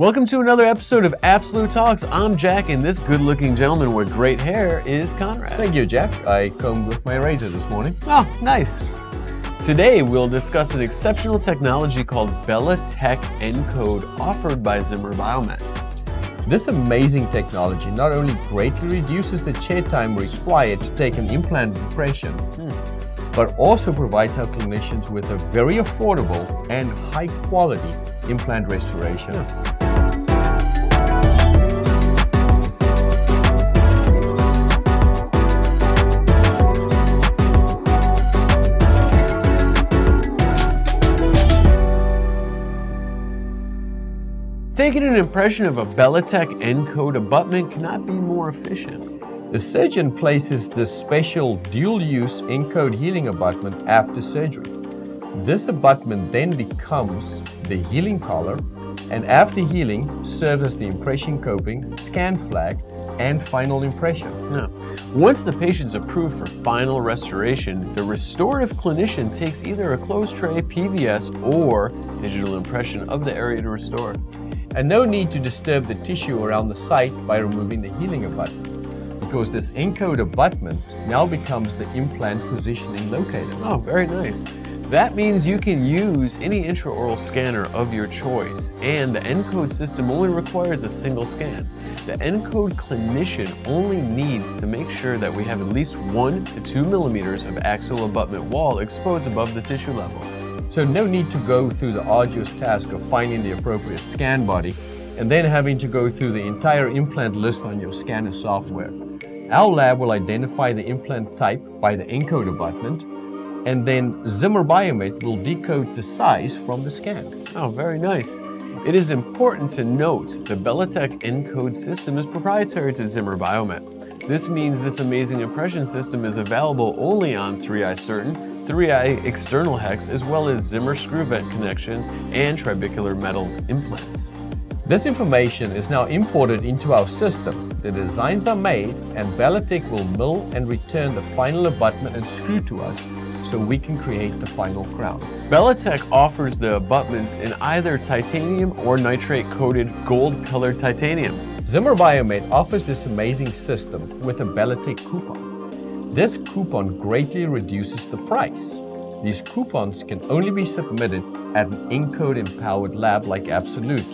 Welcome to another episode of Absolute Talks. I'm Jack, and this good-looking gentleman with great hair is Conrad. Thank you, Jack. I combed with my razor this morning. Oh, nice. Today, we'll discuss an exceptional technology called BellaTek Encode offered by Zimmer Biomet. This amazing technology not only greatly reduces the chair time required to take an implant impression, but also provides our clinicians with a very affordable and high-quality implant restoration. Taking an impression of a BellaTek Encode abutment cannot be more efficient. The surgeon places this special dual-use Encode healing abutment after surgery. This abutment then becomes the healing collar, and after healing serves as the impression coping, scan flag, and final impression. Now, once the patient's approved for final restoration, the restorative clinician takes either a closed tray, PVS, or digital impression of the area to restore. And no need to disturb the tissue around the site by removing the healing abutment, because this Encode abutment now becomes the implant positioning locator. Oh, very nice. That means you can use any intraoral scanner of your choice, and the Encode system only requires a single scan. The Encode clinician only needs to make sure that we have at least 1 to 2 millimeters of axial abutment wall exposed above the tissue level. So no need to go through the arduous task of finding the appropriate scan body and then having to go through the entire implant list on your scanner software. Our lab will identify the implant type by the Encode abutment, and then Zimmer Biomet will decode the size from the scan. Oh, very nice. It is important to note the BellaTek Encode system is proprietary to Zimmer Biomet. This means this amazing impression system is available only on 3i Certain, 3i external hex, as well as Zimmer screw vent connections and trabecular metal implants. This information is now imported into our system. The designs are made, and BellaTek will mill and return the final abutment and screw to us so we can create the final crown. BellaTek offers the abutments in either titanium or nitrate-coated gold-colored titanium. Zimmer Biomet offers this amazing system with a BellaTek coupon. This coupon greatly reduces the price. These coupons can only be submitted at an Encode-empowered lab like Absolute,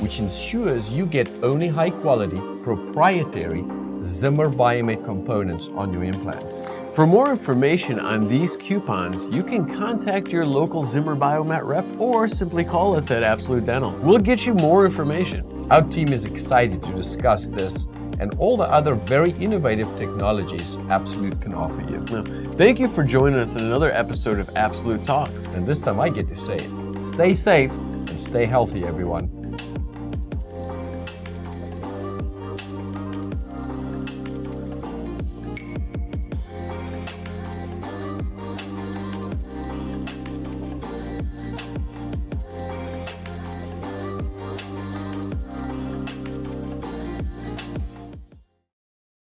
which ensures you get only high-quality, proprietary Zimmer Biomet components on your implants. For more information on these coupons, you can contact your local Zimmer Biomet rep or simply call us at Absolute Dental. We'll get you more information. Our team is excited to discuss this and all the other very innovative technologies Absolute can offer you. Now, thank you for joining us in another episode of Absolute Talks. And this time I get to say it. Stay safe and stay healthy, everyone.